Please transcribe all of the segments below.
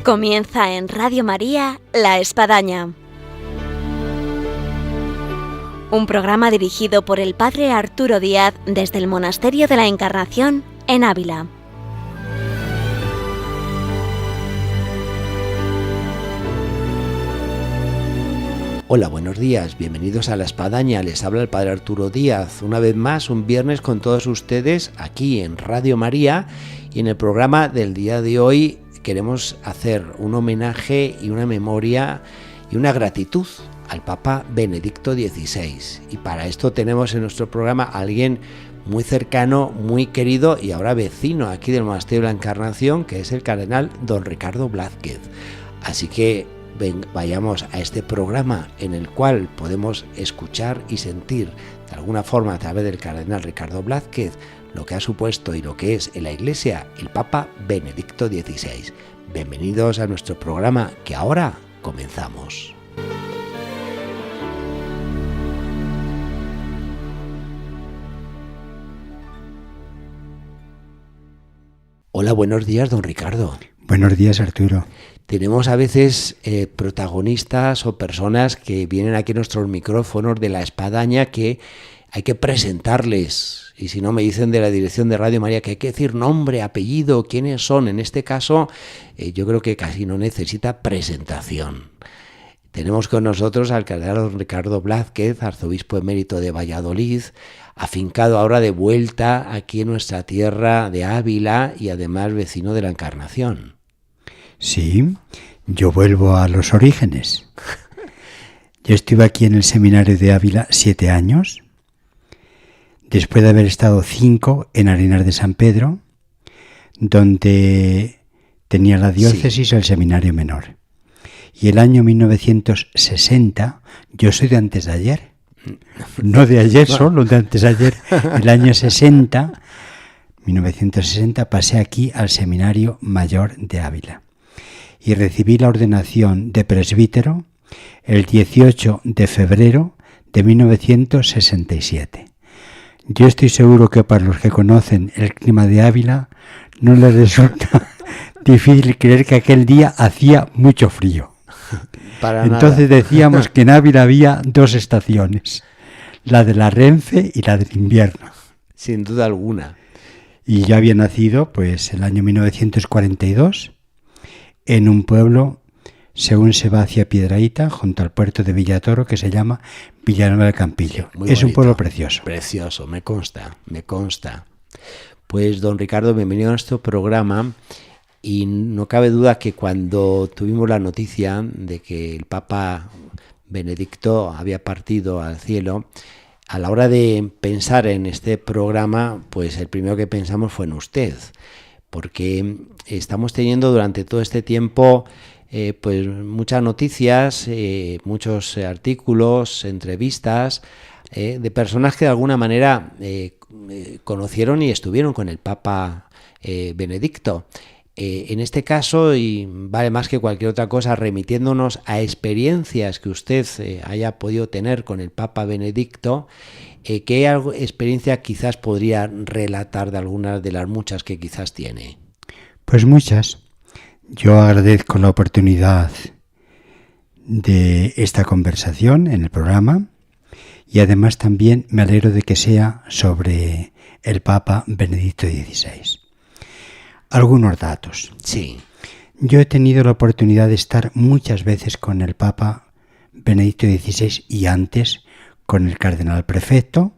Comienza en Radio María La Espadaña, un programa dirigido por el Padre Arturo Díaz desde el Monasterio de la Encarnación en Ávila. Hola, buenos días, bienvenidos a La Espadaña, les habla el Padre Arturo Díaz, una vez más, un viernes con todos ustedes aquí en Radio María, y en el programa del día de hoy queremos hacer un homenaje y una memoria y una gratitud al Papa Benedicto XVI, y para esto tenemos en nuestro programa a alguien muy cercano, muy querido y ahora vecino aquí del Monasterio de la Encarnación, que es el cardenal don Ricardo Blázquez. Así que vayamos a este programa en el cual podemos escuchar y sentir de alguna forma a través del cardenal Ricardo Blázquez lo que ha supuesto y lo que es en la Iglesia el Papa Benedicto XVI. Bienvenidos a nuestro programa que ahora comenzamos. Hola, buenos días, don Ricardo. Buenos días, Arturo. Tenemos a veces protagonistas o personas que vienen aquí a nuestros micrófonos de La Espadaña que hay que presentarles, y si no me dicen de la dirección de Radio María que hay que decir nombre, apellido, quiénes son. En este caso yo creo que casi no necesita presentación. Tenemos con nosotros al cardenal Ricardo Blázquez, arzobispo emérito de Valladolid, afincado ahora de vuelta aquí en nuestra tierra de Ávila y además vecino de la Encarnación. Sí, yo vuelvo a los orígenes. Yo estuve aquí en el seminario de Ávila 7 años, después de haber estado 5 en Arenas de San Pedro, donde tenía la diócesis, el seminario menor. Y el año 1960, yo soy de antes de ayer, no de ayer solo, de antes de ayer, el año 1960, pasé aquí al seminario mayor de Ávila. Y recibí la ordenación de presbítero el 18 de febrero de 1967. Yo estoy seguro que para los que conocen el clima de Ávila no les resulta difícil creer que aquel día hacía mucho frío. Entonces decíamos que en Ávila había 2 estaciones, la de la Renfe y la del invierno. Sin duda alguna. Y yo había nacido pues el año 1942 en un pueblo, según se va hacia Piedrahíta, junto al puerto de Villatoro, que se llama Villanueva del Campillo. Es bonito, un pueblo precioso. Precioso, me consta. Pues don Ricardo, bienvenido a nuestro programa. Y no cabe duda que cuando tuvimos la noticia de que el Papa Benedicto había partido al cielo, a la hora de pensar en este programa, pues el primero que pensamos fue en usted, porque estamos teniendo durante todo este tiempo pues muchas noticias, muchos artículos, entrevistas de personas que de alguna manera conocieron y estuvieron con el Papa Benedicto. En este caso, y vale más que cualquier otra cosa, remitiéndonos a experiencias que usted haya podido tener con el Papa Benedicto, ¿qué experiencia quizás podría relatar de algunas de las muchas que quizás tiene? Pues muchas. Yo agradezco la oportunidad de esta conversación en el programa y además también me alegro de que sea sobre el Papa Benedicto XVI. Algunos datos. Sí. Yo he tenido la oportunidad de estar muchas veces con el Papa Benedicto XVI y antes con el cardenal prefecto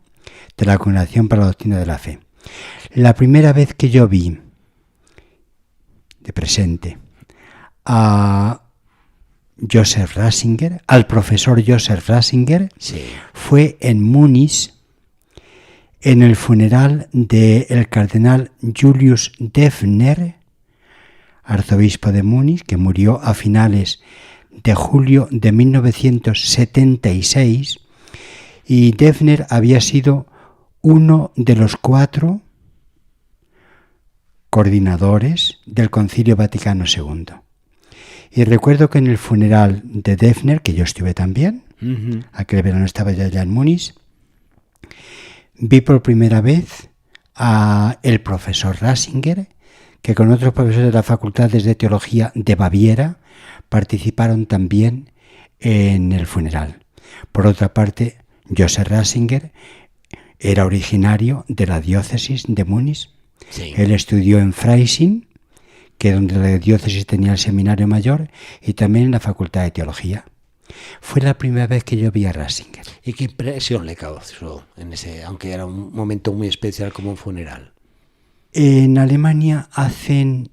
de la Congregación para la Doctrina de la Fe. La primera vez que yo vi de presente a Joseph Ratzinger, al profesor Joseph Ratzinger, sí, fue en Múnich, en el funeral del cardenal Julius Defner, arzobispo de Múnich, que murió a finales de julio de 1976, y Defner había sido uno de los 4 coordinadores del Concilio Vaticano II. Y recuerdo que en el funeral de Defner, que yo estuve también, aquel verano estaba ya en Múnich, vi por primera vez a el profesor Ratzinger, que con otros profesores de las facultades de teología de Baviera participaron también en el funeral. Por otra parte, Joseph Ratzinger era originario de la diócesis de Múnich. Sí. Él estudió en Freising, que es donde la diócesis tenía el seminario mayor, y también en la facultad de teología. Fue la primera vez que yo vi a Ratzinger. ¿Y qué impresión le causó en ese, aunque era un momento muy especial como un funeral? En Alemania hacen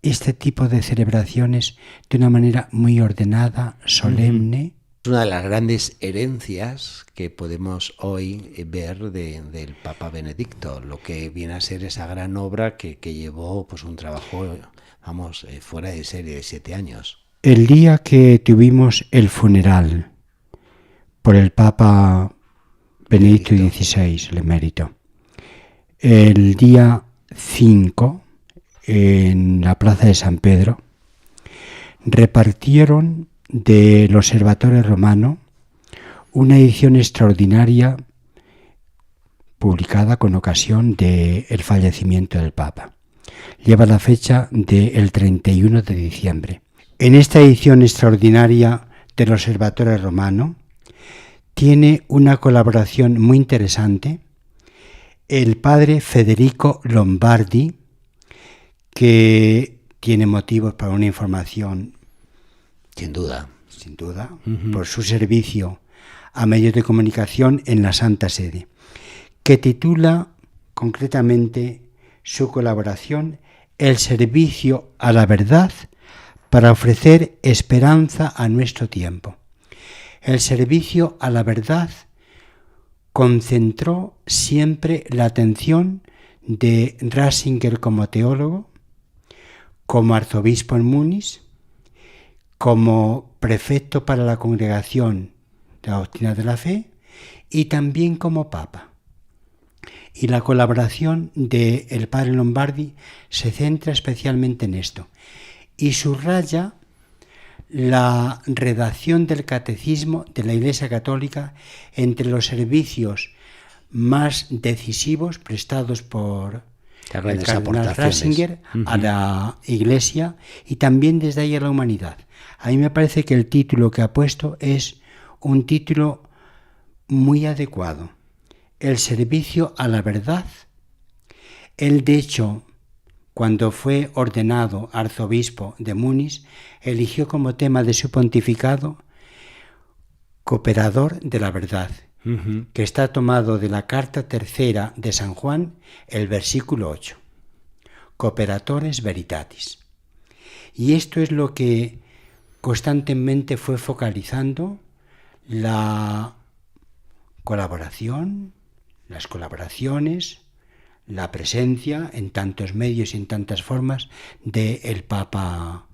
este tipo de celebraciones de una manera muy ordenada, solemne. Es una de las grandes herencias que podemos hoy ver del Papa Benedicto, lo que viene a ser esa gran obra que llevó pues un trabajo, fuera de serie de 7 años. El día que tuvimos el funeral por el Papa Benedicto XVI, el emérito, el día 5, en la plaza de San Pedro, repartieron del Observatorio Romano una edición extraordinaria publicada con ocasión del fallecimiento del Papa. Lleva la fecha del 31 de diciembre. En esta edición extraordinaria del Observatorio Romano tiene una colaboración muy interesante el padre Federico Lombardi, que tiene motivos para una información, sin duda, por su servicio a medios de comunicación en la Santa Sede, que titula concretamente su colaboración El servicio a la verdad para ofrecer esperanza a nuestro tiempo. El servicio a la verdad concentró siempre la atención de Ratzinger como teólogo, como arzobispo en Múnich, como prefecto para la congregación de la doctrina de la fe y también como papa. Y la colaboración del padre Lombardi se centra especialmente en esto y subraya la redacción del catecismo de la Iglesia Católica entre los servicios más decisivos prestados por el cardenal Ratzinger a la Iglesia y también desde ahí a la humanidad. A mí me parece que el título que ha puesto es un título muy adecuado. El servicio a la verdad. Él, de hecho, cuando fue ordenado arzobispo de Múnich, eligió como tema de su pontificado Cooperador de la verdad, que está tomado de la carta tercera de San Juan, el versículo 8. Cooperatores veritatis. Y esto es lo que constantemente fue focalizando la colaboración, las colaboraciones, la presencia en tantos medios y en tantas formas del Papa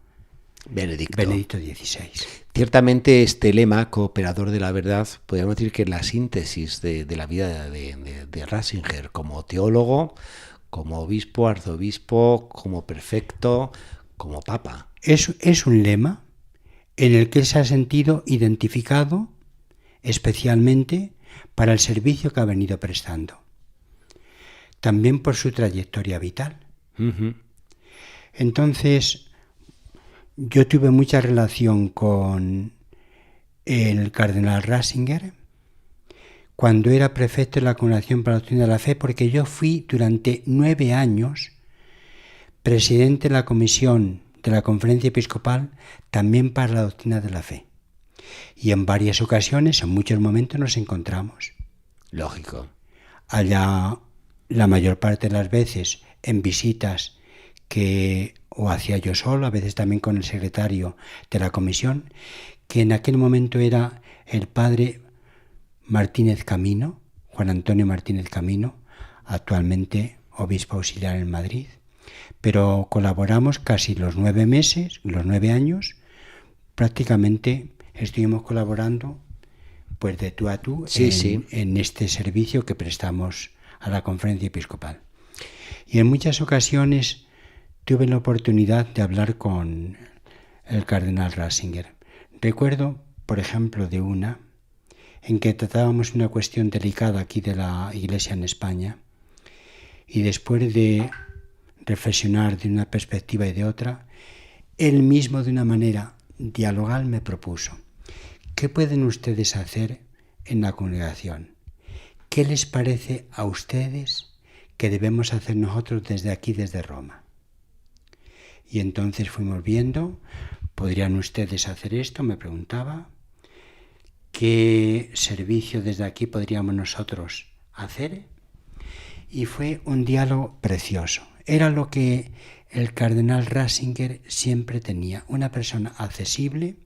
Benedicto XVI. Ciertamente este lema, cooperador de la verdad, podríamos decir que es la síntesis de la vida de Ratzinger como teólogo, como obispo, arzobispo, como prefecto, como papa. Es un lema en el que él se ha sentido identificado especialmente para el servicio que ha venido prestando. También por su trayectoria vital. Entonces, yo tuve mucha relación con el cardenal Ratzinger cuando era prefecto de la Congregación para la Doctrina de la Fe, porque yo fui durante 9 años presidente de la comisión de la Conferencia Episcopal también para la Doctrina de la Fe. Y en varias ocasiones, en muchos momentos, nos encontramos. Lógico. Allá, la mayor parte de las veces, en visitas que o hacía yo solo, a veces también con el secretario de la comisión, que en aquel momento era el padre Martínez Camino, Juan Antonio Martínez Camino, actualmente obispo auxiliar en Madrid. Pero colaboramos casi los 9 meses, los 9 años, prácticamente estuvimos colaborando pues de tú a tú en este servicio que prestamos a la Conferencia Episcopal. Y en muchas ocasiones tuve la oportunidad de hablar con el cardenal Ratzinger. Recuerdo, por ejemplo, de una en que tratábamos una cuestión delicada aquí de la Iglesia en España y después de reflexionar de una perspectiva y de otra, él mismo de una manera dialogal me propuso: ¿qué pueden ustedes hacer en la congregación? ¿Qué les parece a ustedes que debemos hacer nosotros desde aquí, desde Roma? Y entonces fuimos viendo, ¿podrían ustedes hacer esto?, me preguntaba. ¿Qué servicio desde aquí podríamos nosotros hacer? Y fue un diálogo precioso. Era lo que el cardenal Ratzinger siempre tenía: una persona accesible,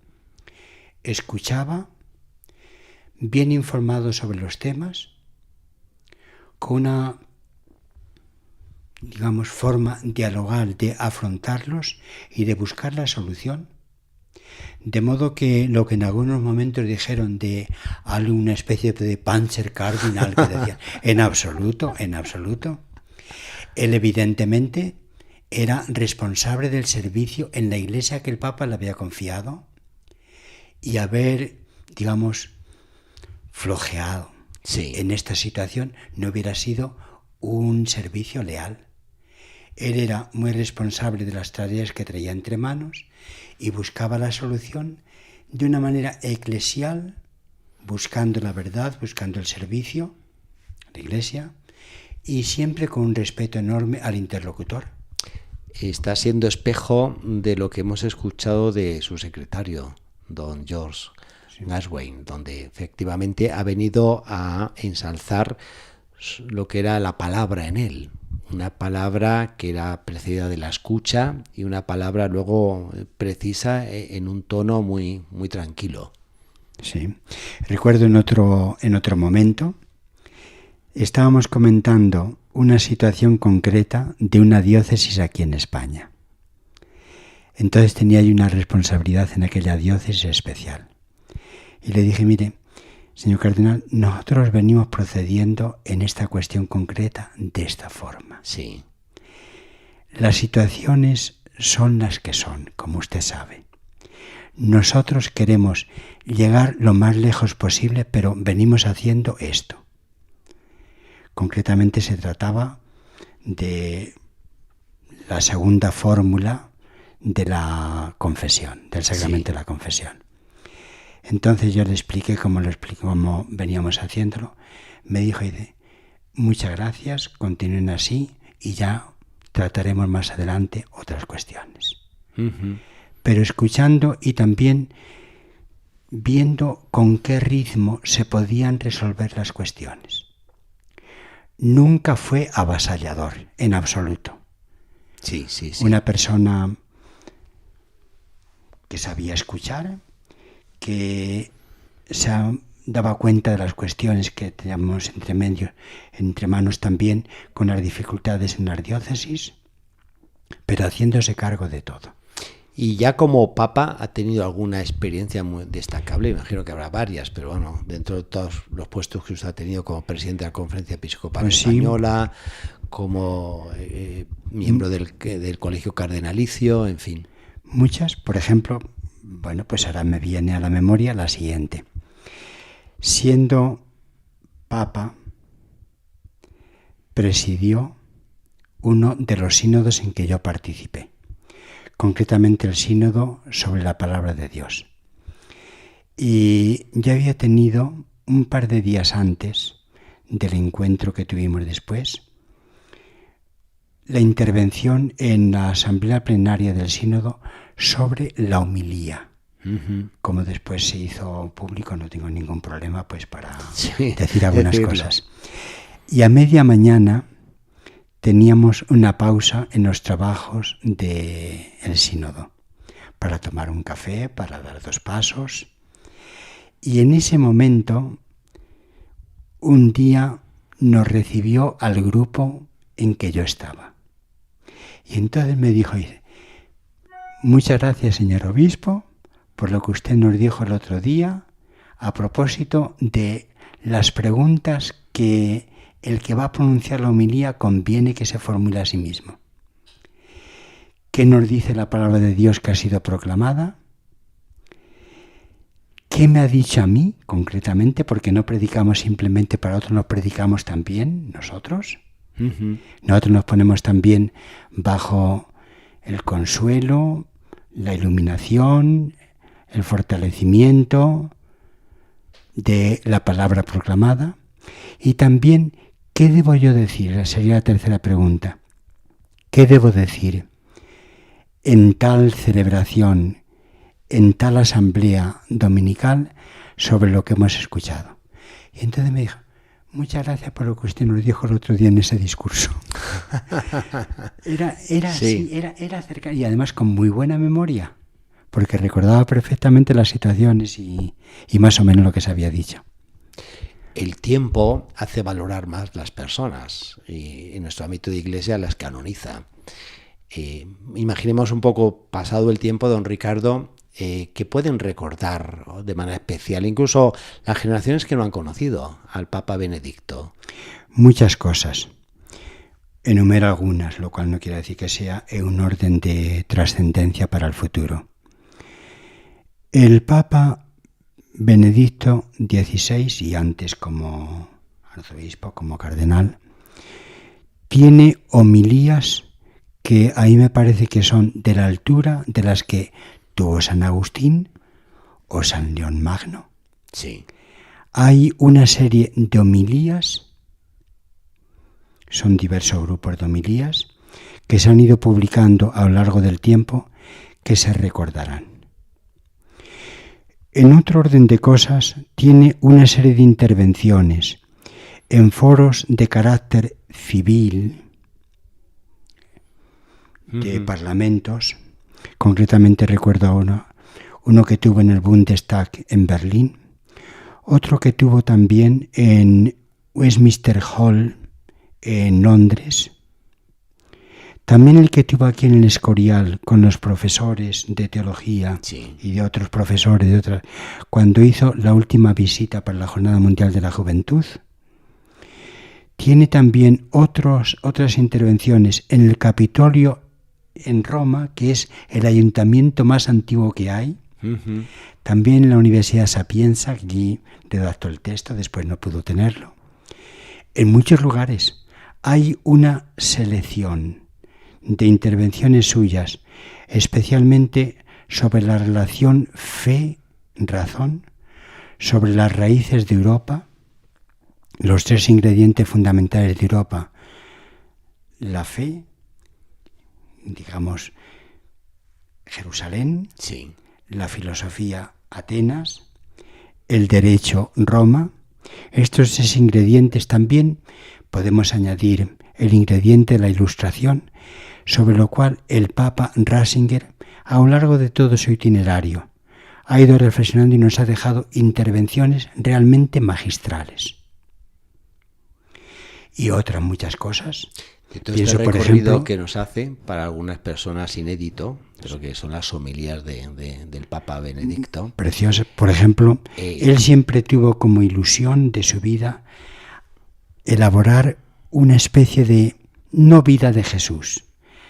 escuchaba, bien informado sobre los temas, con una, digamos, forma dialogal de afrontarlos y de buscar la solución. De modo que lo que en algunos momentos dijeron de alguna especie de Panzer Cardinal, que decían, en absoluto. Él evidentemente era responsable del servicio en la iglesia que el Papa le había confiado, y haber, digamos, flojeado en esta situación no hubiera sido un servicio leal. Él era muy responsable de las tareas que traía entre manos y buscaba la solución de una manera eclesial, buscando la verdad, buscando el servicio a la iglesia, y siempre con un respeto enorme al interlocutor. Está siendo espejo de lo que hemos escuchado de su secretario, don George Gaswain, donde efectivamente ha venido a ensalzar lo que era la palabra en él. Una palabra que era precedida de la escucha y una palabra luego precisa en un tono muy, muy tranquilo. Sí. Recuerdo en otro momento, estábamos comentando una situación concreta de una diócesis aquí en España. Entonces tenía yo una responsabilidad en aquella diócesis especial. Y le dije: mire, señor cardenal, nosotros venimos procediendo en esta cuestión concreta de esta forma. Sí. Las situaciones son las que son, como usted sabe. Nosotros queremos llegar lo más lejos posible, pero venimos haciendo esto. Concretamente se trataba de la segunda fórmula de la confesión, del sacramento de la confesión. Entonces yo le expliqué cómo veníamos haciéndolo. Me dijo: muchas gracias, continúen así y ya trataremos más adelante otras cuestiones. Uh-huh. Pero escuchando y también viendo con qué ritmo se podían resolver las cuestiones. Nunca fue avasallador, en absoluto. Sí. Una persona que sabía escuchar, que se daba cuenta de las cuestiones que teníamos entre manos también, con las dificultades en las diócesis, pero haciéndose cargo de todo. Y ya como Papa ha tenido alguna experiencia muy destacable, imagino que habrá varias, pero bueno, dentro de todos los puestos que usted ha tenido como presidente de la Conferencia Episcopal Española, como miembro del Colegio Cardenalicio, en fin. Muchas, por ejemplo, pues ahora me viene a la memoria la siguiente. Siendo Papa, presidió uno de los sínodos en que yo participé, concretamente el sínodo sobre la palabra de Dios. Y ya había tenido un par de días antes del encuentro que tuvimos después, la intervención en la asamblea plenaria del sínodo sobre la homilía. Uh-huh. Como después se hizo público, no tengo ningún problema pues para decir algunas cosas. Y a media mañana teníamos una pausa en los trabajos del sínodo para tomar un café, para dar 2 pasos. Y en ese momento, un día nos recibió al grupo en que yo estaba. Y entonces me dijo: muchas gracias, señor obispo, por lo que usted nos dijo el otro día a propósito de las preguntas que el que va a pronunciar la homilía conviene que se formule a sí mismo. ¿Qué nos dice la palabra de Dios que ha sido proclamada? ¿Qué me ha dicho a mí concretamente? Porque no predicamos simplemente para otros, no predicamos también nosotros. Nosotros nos ponemos también bajo el consuelo, la iluminación, el fortalecimiento de la palabra proclamada. Y también, ¿qué debo yo decir? Esa sería la tercera pregunta. ¿Qué debo decir en tal celebración, en tal asamblea dominical sobre lo que hemos escuchado? Y entonces me dijo, muchas gracias por lo que usted nos dijo el otro día en ese discurso. Era cercano y además con muy buena memoria, porque recordaba perfectamente las situaciones y más o menos lo que se había dicho. El tiempo hace valorar más las personas y en nuestro ámbito de iglesia las canoniza. Imaginemos un poco pasado el tiempo, don Ricardo, que pueden recordar de manera especial, incluso las generaciones que no han conocido al Papa Benedicto. Muchas cosas. Enumero algunas, lo cual no quiere decir que sea en un orden de trascendencia para el futuro. El Papa Benedicto XVI, y antes como arzobispo, como cardenal, tiene homilías que a mí me parece que son de la altura de las que tuvo San Agustín o San León Magno. Sí. Hay una serie de homilías, son diversos grupos de homilías, que se han ido publicando a lo largo del tiempo, que se recordarán. En otro orden de cosas, tiene una serie de intervenciones en foros de carácter civil, de parlamentos. Concretamente recuerdo uno que tuvo en el Bundestag en Berlín, otro que tuvo también en Westminster Hall en Londres, también el que tuvo aquí en el Escorial con los profesores de teología y de otros profesores de otras, cuando hizo la última visita para la Jornada Mundial de la Juventud. Tiene también otras intervenciones en el Capitolio en Roma, que es el ayuntamiento más antiguo que hay. También en la Universidad Sapienza, allí redactó el texto, después no pudo tenerlo. En muchos lugares hay una selección de intervenciones suyas, especialmente sobre la relación fe-razón, sobre las raíces de Europa, los tres ingredientes fundamentales de Europa: la fe, digamos, Jerusalén, la filosofía, Atenas, el derecho, Roma. Estos tres ingredientes también podemos añadir el ingrediente de la Ilustración, sobre lo cual el Papa Ratzinger, a lo largo de todo su itinerario, ha ido reflexionando y nos ha dejado intervenciones realmente magistrales. Y otras muchas cosas. De todo este recorrido, por ejemplo, que nos hace para algunas personas inédito, pero que son las homilías del Papa Benedicto. Precioso. Por ejemplo, él siempre tuvo como ilusión de su vida elaborar una especie de, no vida de Jesús,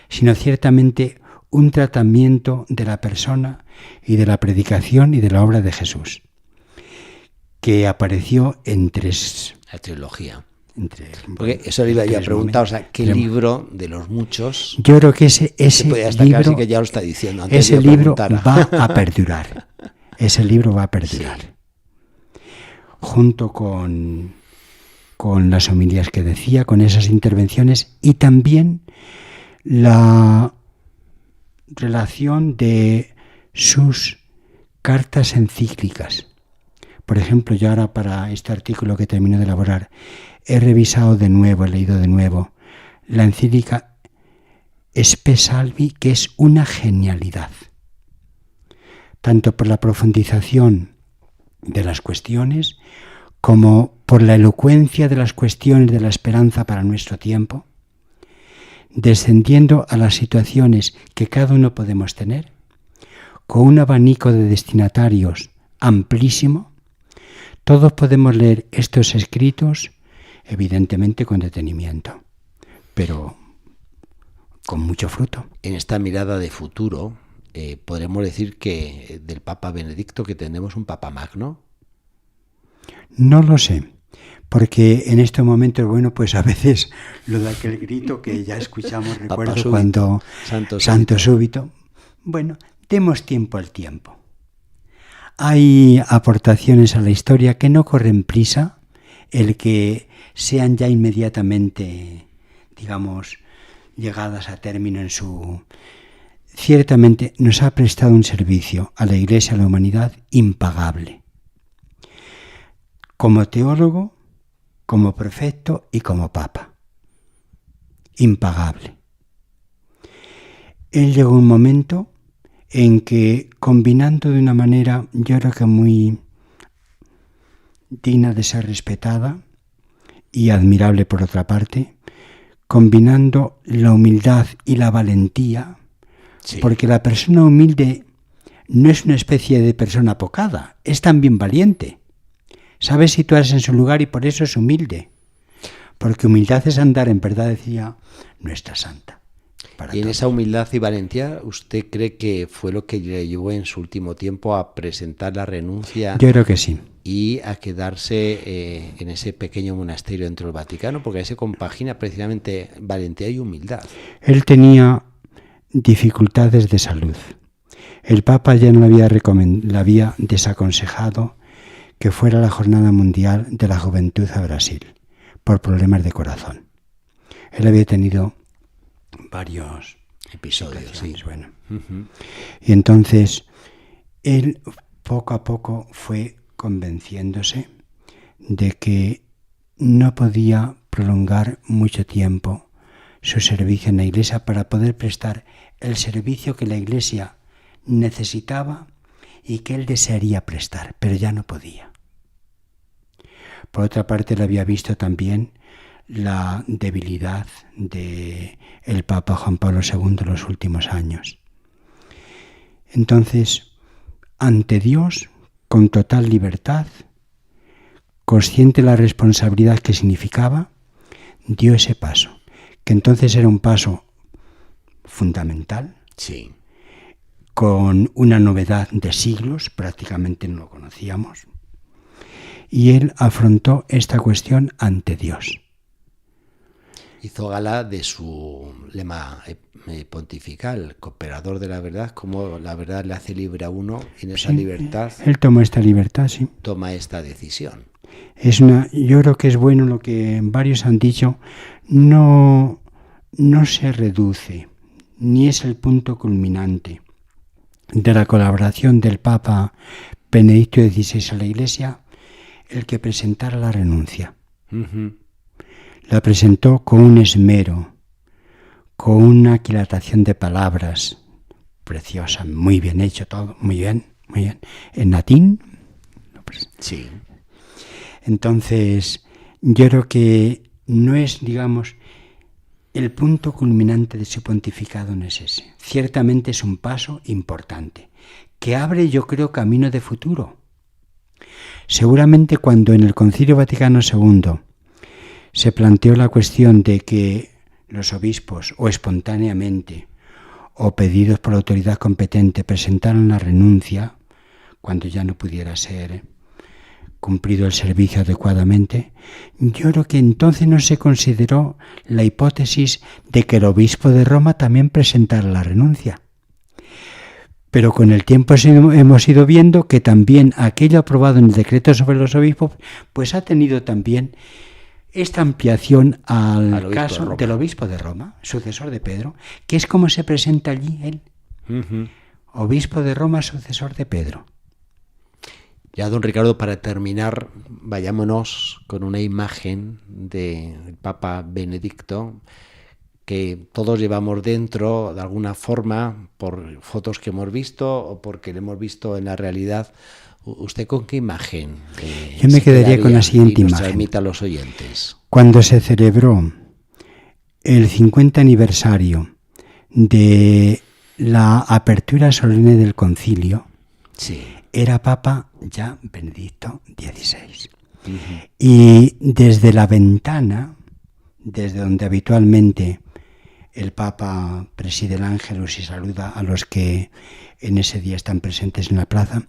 sino ciertamente un tratamiento de la persona y de la predicación y de la obra de Jesús, que apareció en tres... La trilogía. Porque eso le iba a preguntar, o sea, ¿qué libro de los muchos? Yo creo que ese libro, casi que ya lo está diciendo antes ese libro va a perdurar. Ese libro va a perdurar. Sí. Junto con las homilías que decía, con esas intervenciones y también la relación de sus cartas encíclicas. Por ejemplo, yo ahora para este artículo que termino de elaborar he revisado de nuevo, he leído de nuevo la encíclica Spe Salvi, que es una genialidad, tanto por la profundización de las cuestiones como por la elocuencia de las cuestiones de la esperanza para nuestro tiempo, descendiendo a las situaciones que cada uno podemos tener, con un abanico de destinatarios amplísimo. Todos podemos leer estos escritos, evidentemente con detenimiento, pero con mucho fruto. En esta mirada de futuro, ¿podremos decir que del Papa Benedicto que tenemos un Papa Magno? No lo sé. Porque en estos momentos, bueno, pues a veces lo de aquel grito que ya escuchamos, recuerdo súbito, cuando santo súbito. Bueno, demos tiempo al tiempo. Hay aportaciones a la historia que no corren prisa, el que sean ya inmediatamente, digamos, llegadas a término en su... Ciertamente nos ha prestado un servicio a la Iglesia, a la humanidad, impagable. Como teólogo, como prefecto y como papa. Impagable. Él llegó un momento en que, combinando de una manera, yo creo que muy digna de ser respetada y admirable por otra parte, combinando la humildad y la valentía, sí. Porque la persona humilde no es una especie de persona apocada, es también valiente. Sabe situarse en su lugar y por eso es humilde. Porque humildad es andar, en verdad decía nuestra santa. Y en esa humildad y valentía, ¿usted cree que fue lo que le llevó en su último tiempo a presentar la renuncia? Yo creo que sí. Y a quedarse en ese pequeño monasterio dentro del Vaticano, porque ahí se compagina precisamente valentía y humildad. Él tenía dificultades de salud. El Papa ya no le había desaconsejado que fuera la Jornada Mundial de la Juventud a Brasil, por problemas de corazón. Él había tenido varios episodios, sí. Bueno. Y entonces, él poco a poco fue convenciéndose de que no podía prolongar mucho tiempo su servicio en la Iglesia para poder prestar el servicio que la Iglesia necesitaba y que él desearía prestar, pero ya no podía. Por otra parte, él había visto también la debilidad del Papa Juan Pablo II en los últimos años. Entonces, ante Dios, con total libertad, consciente de la responsabilidad que significaba, dio ese paso, que entonces era un paso fundamental, sí, con una novedad de siglos, prácticamente no lo conocíamos, y él afrontó esta cuestión ante Dios. Hizo gala de su lema pontifical, cooperador de la verdad, como la verdad le hace libre a uno, y en esa libertad él tomó esta libertad, sí. Toma esta decisión. Yo creo que es bueno lo que varios han dicho, no se reduce, ni es el punto culminante de la colaboración del Papa Benedicto XVI a la Iglesia el que presentara la renuncia. La presentó con un esmero, con una aquilatación de palabras preciosa, muy bien hecho todo, muy bien, en latín. Sí. Entonces, yo creo que no es, digamos, el punto culminante de su pontificado, no es ese. Ciertamente es un paso importante, que abre, yo creo, camino de futuro. Seguramente cuando en el Concilio Vaticano II se planteó la cuestión de que los obispos, o espontáneamente, o pedidos por la autoridad competente, presentaran la renuncia, cuando ya no pudiera ser cumplido el servicio adecuadamente, yo creo que entonces no se consideró la hipótesis de que el obispo de Roma también presentara la renuncia. Pero con el tiempo hemos ido viendo que también aquello aprobado en el decreto sobre los obispos, pues ha tenido también esta ampliación al caso del obispo de Roma, sucesor de Pedro, que es como se presenta allí él. Obispo de Roma, sucesor de Pedro. Ya, don Ricardo, para terminar, vayámonos con una imagen del Papa Benedicto que todos llevamos dentro de alguna forma por fotos que hemos visto o porque le hemos visto en la realidad. ¿Usted con qué imagen? Yo me quedaría con la siguiente imagen. Transmita a los oyentes. Cuando se celebró el 50 aniversario de la apertura solemne del concilio, sí, era Papa ya Benedicto XVI. Y desde la ventana, desde donde habitualmente el Papa preside el Ángelus y saluda a los que en ese día están presentes en la plaza,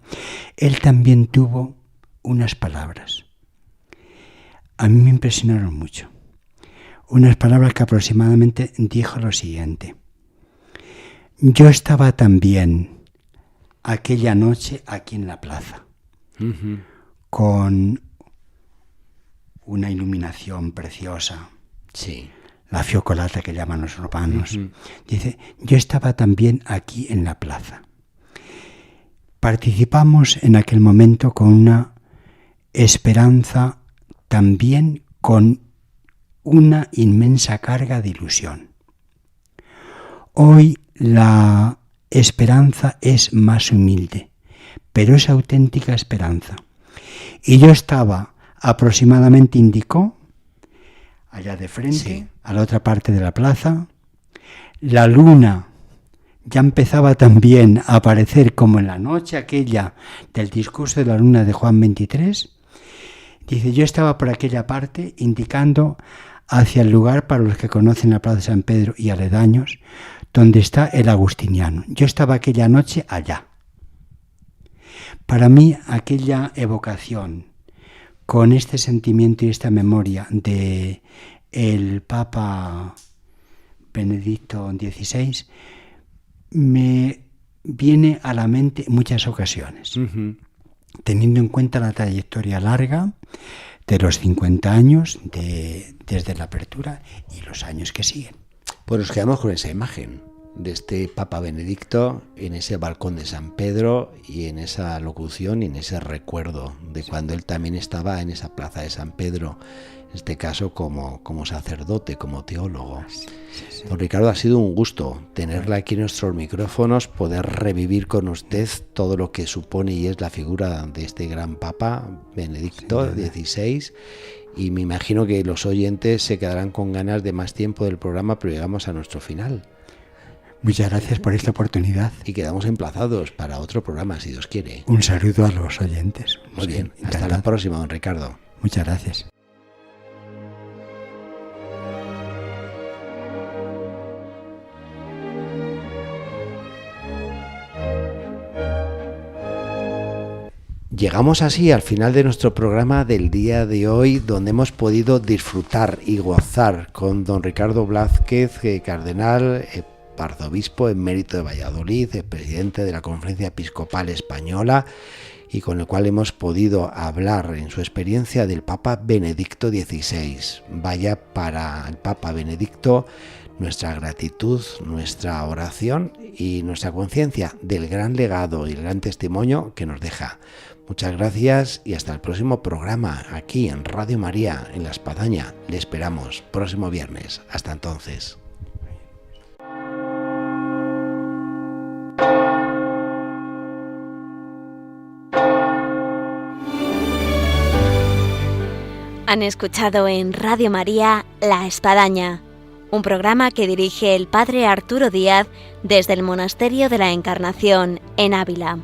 él también tuvo unas palabras. a mí me impresionaron mucho. Unas palabras que aproximadamente dijo lo siguiente: yo estaba también aquella noche aquí en la plaza, con una iluminación preciosa, Sí. la fiocolata que llaman los romanos. Dice, yo estaba también aquí en la plaza. Participamos en aquel momento con una esperanza, también con una inmensa carga de ilusión. Hoy la esperanza es más humilde, pero es auténtica esperanza. Y yo estaba aproximadamente, indicó, allá de frente, sí, a la otra parte de la plaza. La luna ya empezaba también a aparecer como en la noche aquella del discurso de la luna de Juan 23. Dice, yo estaba por aquella parte indicando hacia el lugar, para los que conocen la plaza de San Pedro y aledaños, donde está el Agustiniano. Yo estaba aquella noche allá. Para mí aquella evocación, con este sentimiento y esta memoria de el Papa Benedicto XVI, me viene a la mente muchas ocasiones, teniendo en cuenta la trayectoria larga de los 50 años desde la apertura y los años que siguen. Pues nos quedamos con esa imagen de este Papa Benedicto en ese balcón de San Pedro y en esa locución y en ese recuerdo de cuando él también estaba en esa plaza de San Pedro, en este caso como sacerdote, como teólogo. Don Ricardo, ha sido un gusto tenerla aquí en nuestros micrófonos, poder revivir con usted todo lo que supone y es la figura de este gran Papa Benedicto XVI. Y me imagino que los oyentes se quedarán con ganas de más tiempo del programa, pero llegamos a nuestro final. Muchas gracias por esta oportunidad. Y quedamos emplazados para otro programa, si Dios quiere. Un saludo a los oyentes. Muy bien, hasta encantado. la próxima, don Ricardo. Muchas gracias. Llegamos así al final de nuestro programa del día de hoy, donde hemos podido disfrutar y gozar con don Ricardo Blázquez, cardenal, arzobispo emérito de Valladolid, presidente de la Conferencia Episcopal Española, y con el cual hemos podido hablar en su experiencia del Papa Benedicto XVI. Vaya para el Papa Benedicto nuestra gratitud, nuestra oración y nuestra conciencia del gran legado y el gran testimonio que nos deja. Muchas gracias y hasta el próximo programa aquí en Radio María, en La Espadaña. Le esperamos próximo viernes. Hasta entonces. Han escuchado en Radio María La Espadaña, un programa que dirige el padre Arturo Díaz desde el Monasterio de la Encarnación en Ávila.